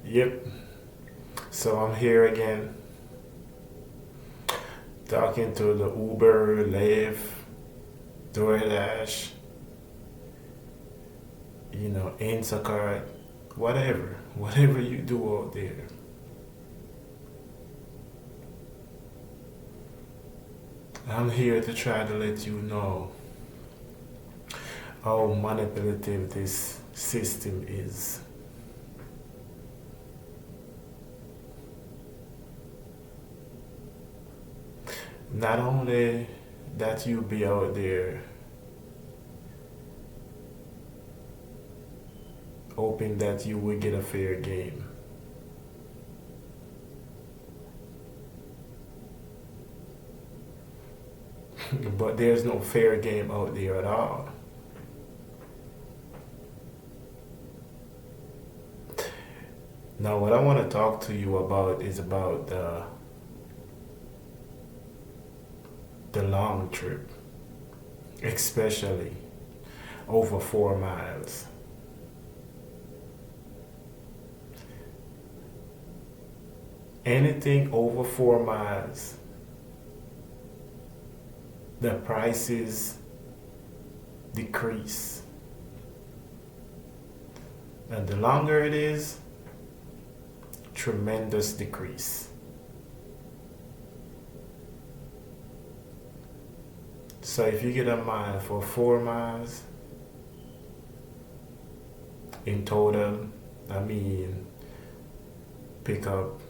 Yep. So I'm here again talking to the Uber, Lyft, DoorDash, Instacart, whatever you do out there. I'm here to try to let you know how manipulative this system is. Not only that you be out there hoping that you will get a fair game, but there's no fair game out there at all. Now, what I want to talk to you about is about the long trip, especially over 4 miles. Anything over 4 miles, the prices decrease. And the longer it is, tremendous decrease. So if you get a mile for 4 miles, in total, I mean pick up,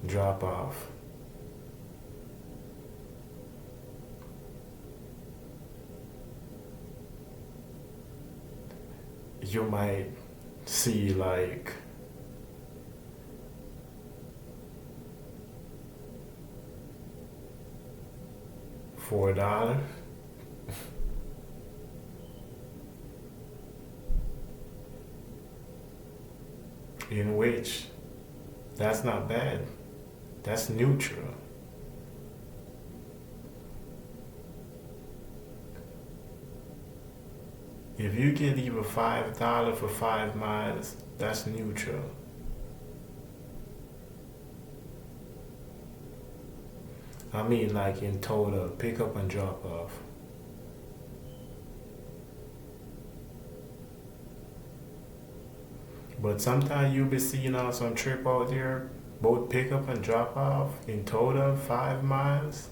drop off, you might see like $4, in which that's not bad. That's neutral. If you get even $5 for 5 miles, that's neutral. I mean, like in total, pick up and drop off. But sometimes you'll be seeing on some trip out there, both pick up and drop off, in total 5 miles,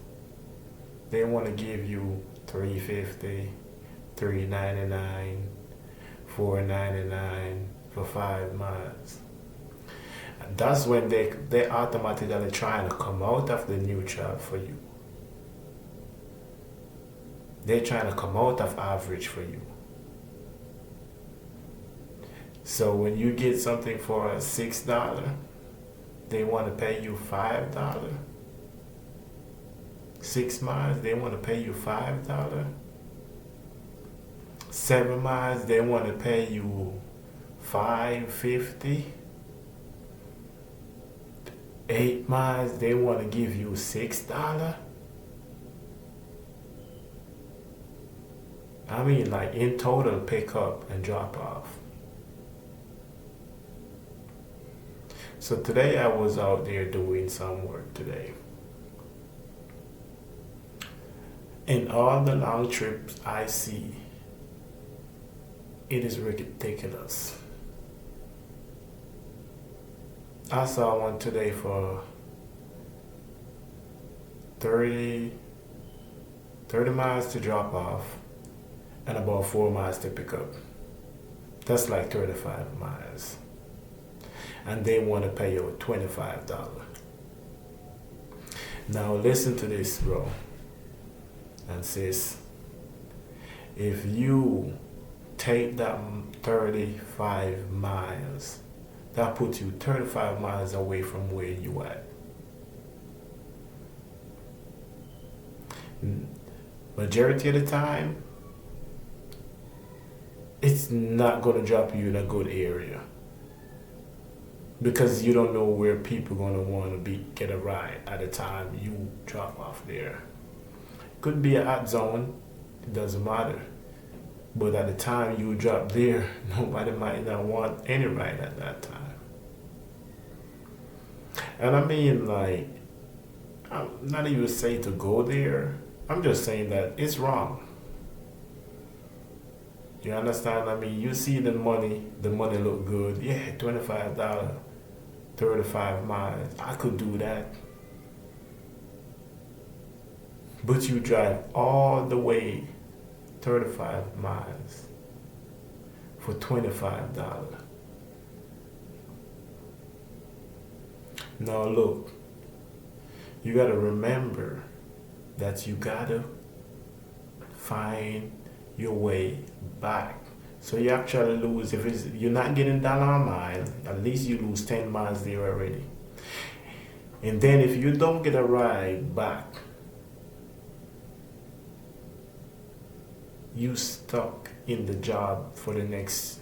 they want to give you 350, 399, 499 for 5 miles. That's when they automatically trying to come out of the neutral for you. They're trying to come out of average for you. So when you get something for $6, they want to pay you $5. 6 miles, they want to pay you $5. 7 miles, they want to pay you $5.50. 8 miles, they want to give you $6. I mean, like in total, pick up and drop off. So today I was out there doing some work today. In all the long trips I see, it is ridiculous. I saw one today for 30 miles to drop off and about 4 miles to pick up. That's like 35 miles. And they want to pay you $25. Now listen to this, bro and sis. If you take that 35 miles, that puts you 35 miles away from where you at. Majority of the time, it's not going to drop you in a good area, because you don't know where people going to want to get a ride at the time you drop off there. Could be a hot zone, it doesn't matter. But at the time you drop there, nobody might not want any ride at that time. And I mean, like, I'm not even saying to go there. I'm just saying that it's wrong. You understand? I mean, you see the money look good. Yeah, $25, 35 miles. I could do that. But you drive all the way 35 miles for $25. Now look, you gotta remember that you gotta find your way back. So you actually lose, if you're not getting dollar a mile, at least you lose 10 miles there already. And then if you don't get a ride back, you stuck in the job for the next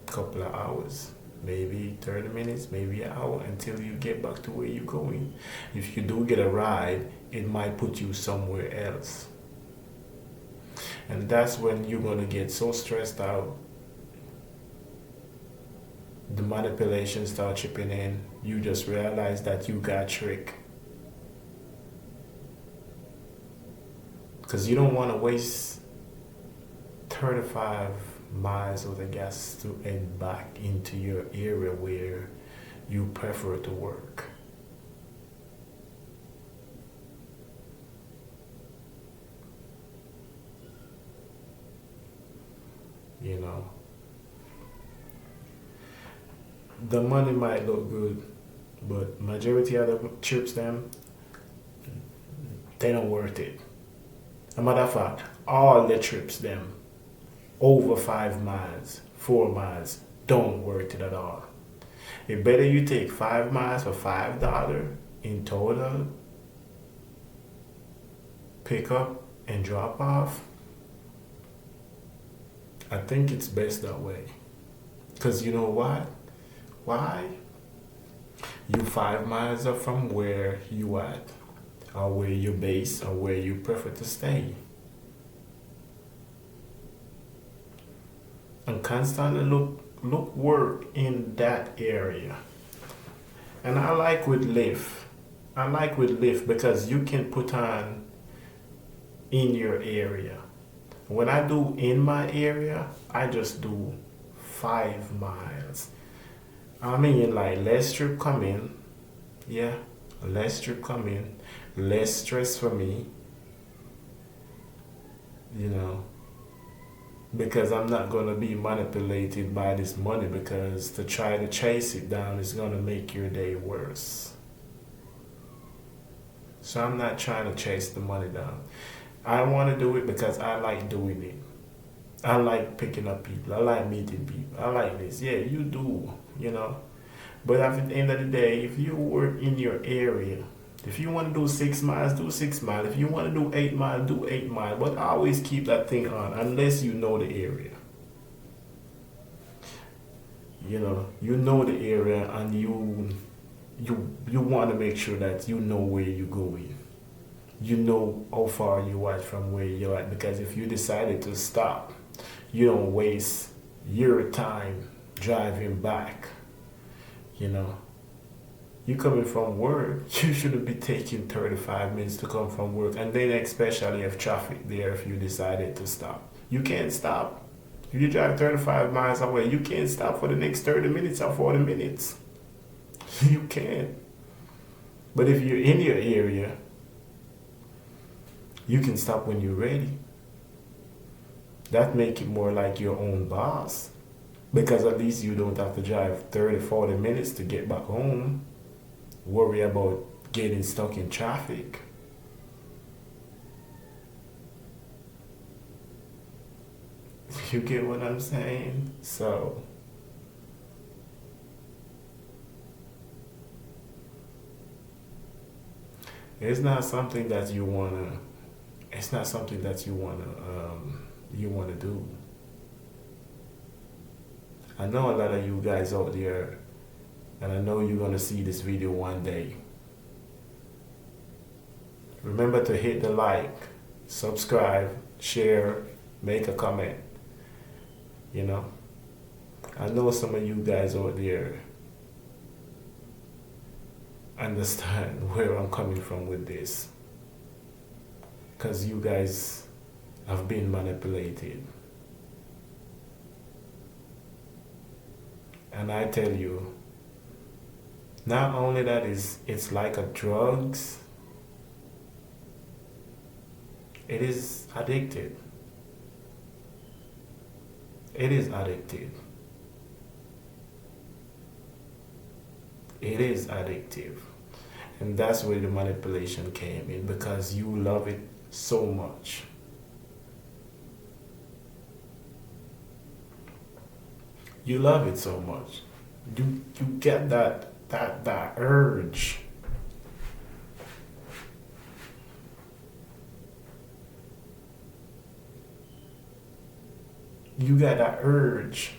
couple of hours, maybe 30 minutes, maybe an hour, until you get back to where you're going. If you do get a ride, it might put you somewhere else. And that's when you're going to get so stressed out. The manipulation start chipping in. You just realize that you got tricked. Because you don't want to waste 35 miles of the gas to head back into your area where you prefer to work. You know, the money might look good, but majority of the trips them, they don't worth it. A matter of fact, all the trips them over 5 miles, 4 miles, don't worth it at all. It better you take 5 miles for $5 in total, pick up and drop off. I think it's best that way. Because you know what? Why? You 5 miles up from where you at, or where you base, or where you prefer to stay. And constantly look work in that area. And I like with Lyft because you can put on in your area. When I do in my area, I just do 5 miles. I mean, like, less trip come in. Yeah, less trip come in. Less stress for me. You know, because I'm not going to be manipulated by this money, because to try to chase it down is going to make your day worse. So I'm not trying to chase the money down. I want to do it because I like doing it. I like picking up people. I like meeting people. I like this. Yeah, you do, you know. But at the end of the day, if you work in your area, if you want to do 6 miles, do 6 miles. If you want to do 8 miles, do 8 miles. But always keep that thing on unless you know the area. You know the area, and you want to make sure that you know where you're going. You know how far you are from where you're at, because if you decided to stop, you don't waste your time driving back. You coming from work, you shouldn't be taking 35 minutes to come from work, and then especially if traffic there, if you decided to stop. You can't stop. If you drive 35 miles away, you can't stop for the next 30 minutes or 40 minutes. You can't. But if you're in your area, you can stop when you're ready. That make it more like your own boss, because at least you don't have to drive 30, 40 minutes to get back home. Worry about getting stuck in traffic. You get what I'm saying? So, it's not something that you wanna. It's not something that you wanna do. I know a lot of you guys out there, and I know you're gonna see this video one day. Remember to hit the like, subscribe, share, make a comment. You know, I know some of you guys out there understand where I'm coming from with this, because you guys have been manipulated. And I tell you, not only that is it's like a drugs, it is addicted. It is addictive. It is addictive. And that's where the manipulation came in, because you love it so much. You love it so much. You get that urge. You got that urge.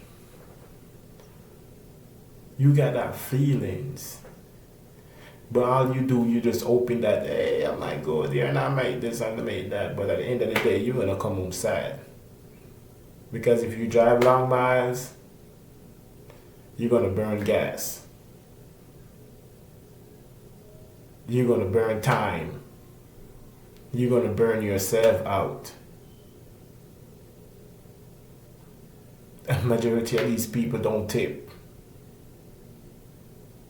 You got that feelings. But all you do, you just open that, hey, I might go there and I might this and I might that. But at the end of the day, you're going to come home sad. Because if you drive long miles, you're going to burn gas. You're going to burn time. You're going to burn yourself out. A majority of these people don't tip.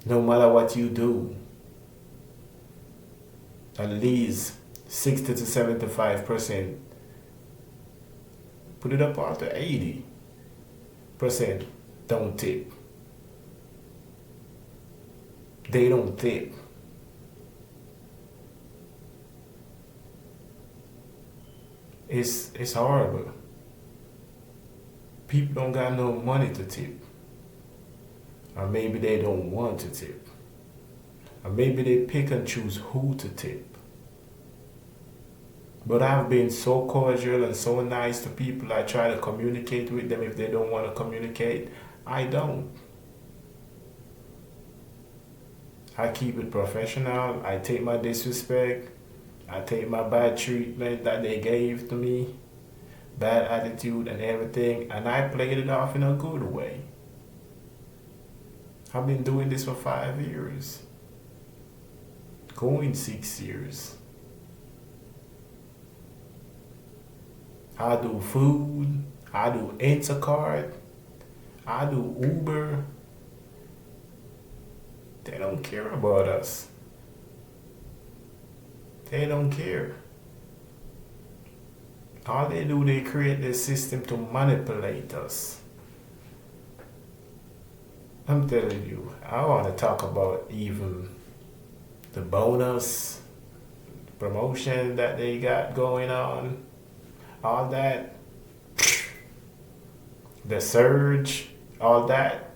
No matter what you do, at least 60 to 75%, put it up to 80% don't tip. They don't tip. It's horrible. People don't got no money to tip. Or maybe they don't want to tip. Or maybe they pick and choose who to tip. But I've been so cordial and so nice to people. I try to communicate with them. If they don't want to communicate, I don't. I keep it professional. I take my disrespect. I take my bad treatment that they gave to me, bad attitude and everything, and I played it off in a good way. I've been doing this for 5 years. Going 6 years. I do food. I do Instacart. I do Uber. They don't care about us. They don't care. All they do, they create this system to manipulate us. I'm telling you, I want to talk about even the bonus promotion that they got going on. All that. The surge, all that.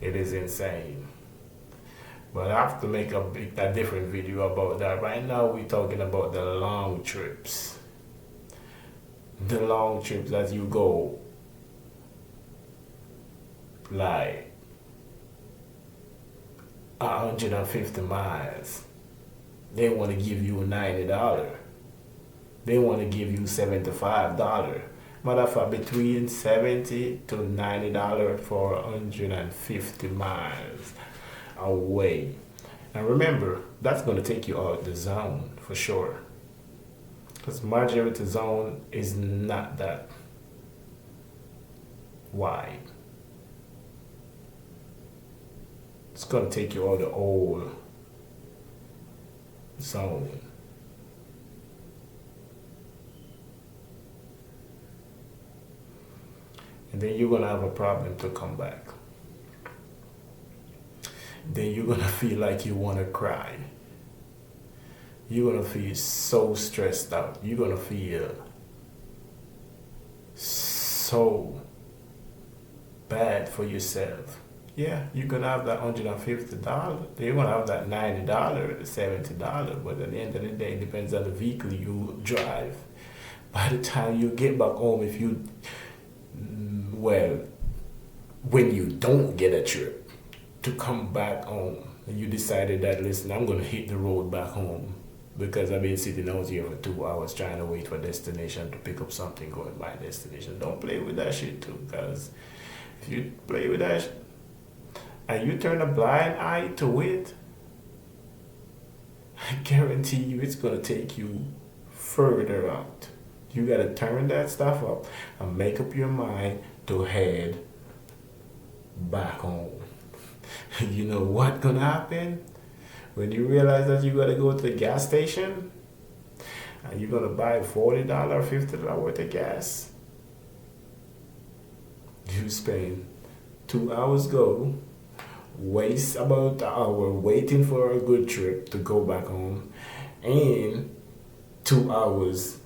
It is insane. But I have to make a different video about that. Right now we're talking about the long trips. The long trips that you go like 150 miles. They want to give you $90. They want to give you $75. Matter of fact, between $70 to $90 for 150 miles away. And remember, that's going to take you out the zone for sure. Because majority zone is not that wide. It's going to take you out the whole zone. And then you're going to have a problem to come back. Then you're going to feel like you want to cry. You're going to feel so stressed out. You're going to feel so bad for yourself. Yeah, you're going to have that $150. You're going to have that $90, $70. But at the end of the day, it depends on the vehicle you drive. By the time you get back home, if you, well, when you don't get a trip to come back home, and you decided that, listen, I'm gonna hit the road back home because I've been sitting out here for 2 hours trying to wait for destination to pick up something going by destination. Don't play with that shit too, because if you play with that and you turn a blind eye to it, I guarantee you it's gonna take you further out. You gotta turn that stuff up and make up your mind to head back home. You know what gonna happen? When you realize that you gotta go to the gas station and you're gonna buy $40, $50 worth of gas, you spend 2 hours go, waste about an hour waiting for a good trip to go back home, and 2 hours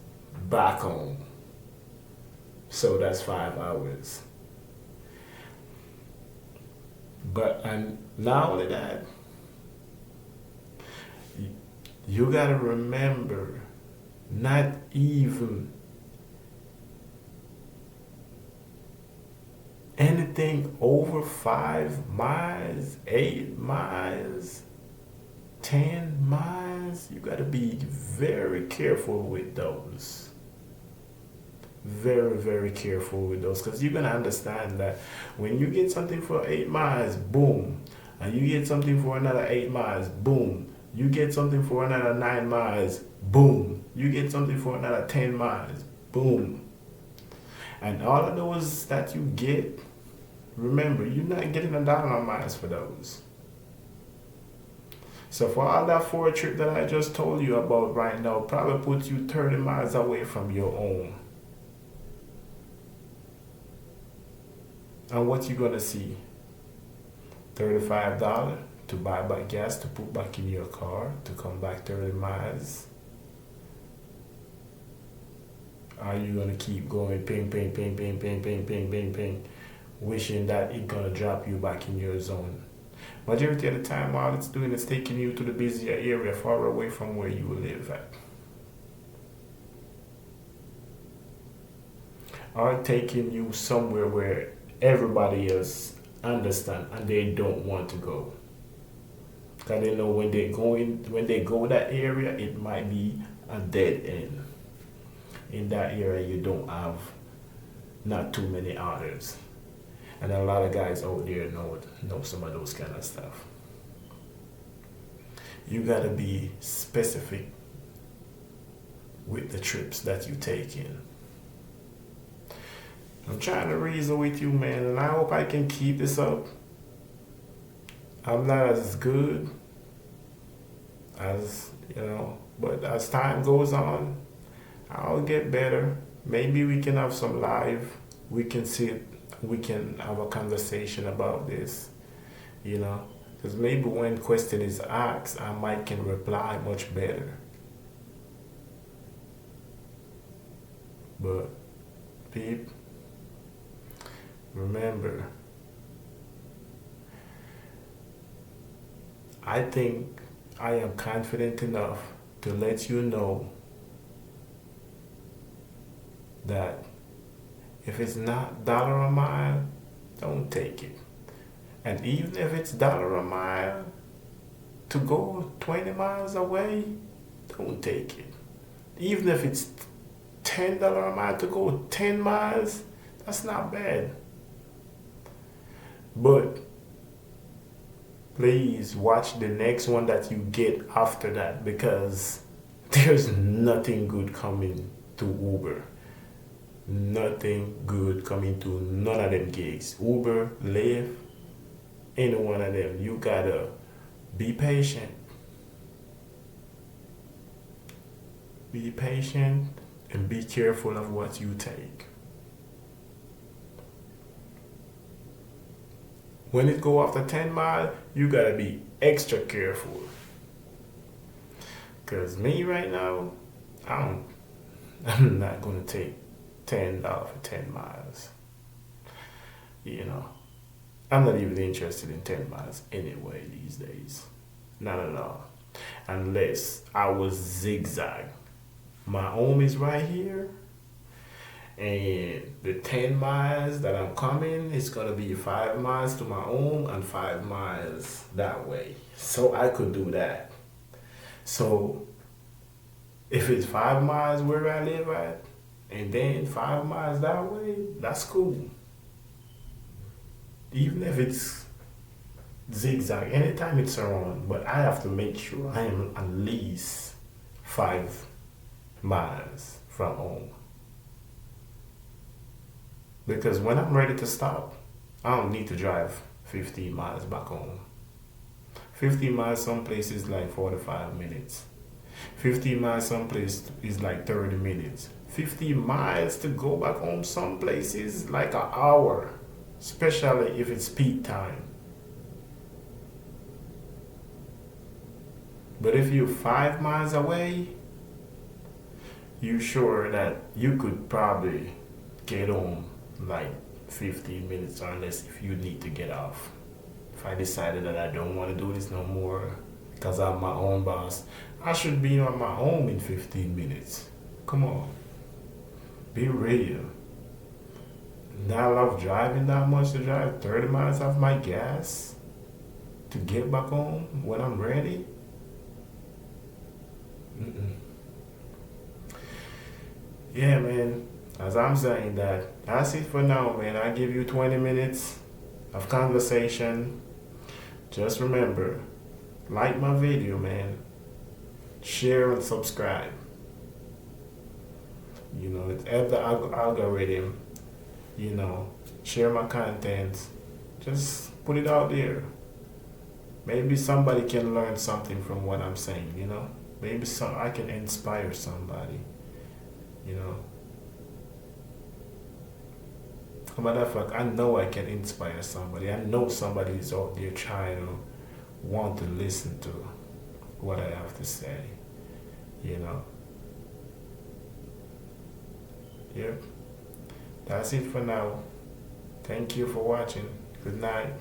back home. So that's 5 hours. But and not only that, you gotta remember, not even anything over 5 miles, 8 miles, 10 miles, you gotta be very careful with those. Very, very careful with those, because you're gonna understand that when you get something for 8 miles, boom, and you get something for another 8 miles, boom, you get something for another 9 miles, boom, you get something for another 10 miles, boom. And all of those that you get, remember, you're not getting $1 miles for those. So for all that Ford trip that I just told you about right now, probably puts you 30 miles away from your home. And what you gonna see? $35 to buy back gas to put back in your car to come back 30 miles? Are you gonna keep going ping, ping, ping, ping, ping, ping, ping, ping, ping, wishing that it's gonna drop you back in your zone? Majority of the time, all it's doing is taking you to the busier area far away from where you live at. Or taking you somewhere where everybody else understand and they don't want to go, because they know when they go that area, it might be a dead end. In that area you don't have not too many others, and a lot of guys out there know some of those kind of stuff. You gotta be specific with the trips that you take in. I'm trying to reason with you, man, and I hope I can keep this up. I'm not as good as, but as time goes on, I'll get better. Maybe we can have some live. We can have a conversation about this, because maybe when question is asked, I might can reply much better. But, peep, remember, I think I am confident enough to let you know that if it's not dollar a mile, don't take it. And even if it's dollar a mile to go 20 miles away, don't take it. Even if it's $10 a mile to go 10 miles, that's not bad. But please watch the next one that you get after that, because there's nothing good coming to Uber. Nothing good coming to none of them gigs. Uber, Lyft, any one of them. You gotta be patient. Be patient and be careful of what you take. When it go after 10 miles, you gotta be extra careful. Cause me right now, I'm not gonna take $10 for 10 miles. I'm not even interested in 10 miles anyway these days. Not at all. Unless I was zigzag. My home is right here, And the 10 miles that I'm coming, it's gonna be 5 miles to my home and 5 miles that way. So I could do that. So if it's 5 miles where I live at, and then 5 miles that way, that's cool. Even if it's zigzag, anytime it's around, but I have to make sure I am at least 5 miles from home. Because when I'm ready to stop, I don't need to drive 15 miles back home. 50 miles some places like 45 minutes. 50 miles some place is like 30 minutes. 50 miles to go back home some places like an hour, especially if it's peak time. But if you're 5 miles away, you sure that you could probably get home like 15 minutes or less if you need to get off. If I decided that I don't want to do this no more because I'm my own boss, I should be on my home in 15 minutes. Come on, be real. And I love driving that much to drive 30 miles off my gas to get back home when I'm ready. Mm-mm. Yeah, man. As I'm saying that's it for now, man. I give you 20 minutes of conversation. Just remember, like my video, man. Share and subscribe. It's help the algorithm. Share my content. Just put it out there. Maybe somebody can learn something from what I'm saying. Maybe I can inspire somebody. You know. As a matter of fact, I know I can inspire somebody. I know somebody is out there trying to want to listen to what I have to say. Yep. That's it for now. Thank you for watching. Good night.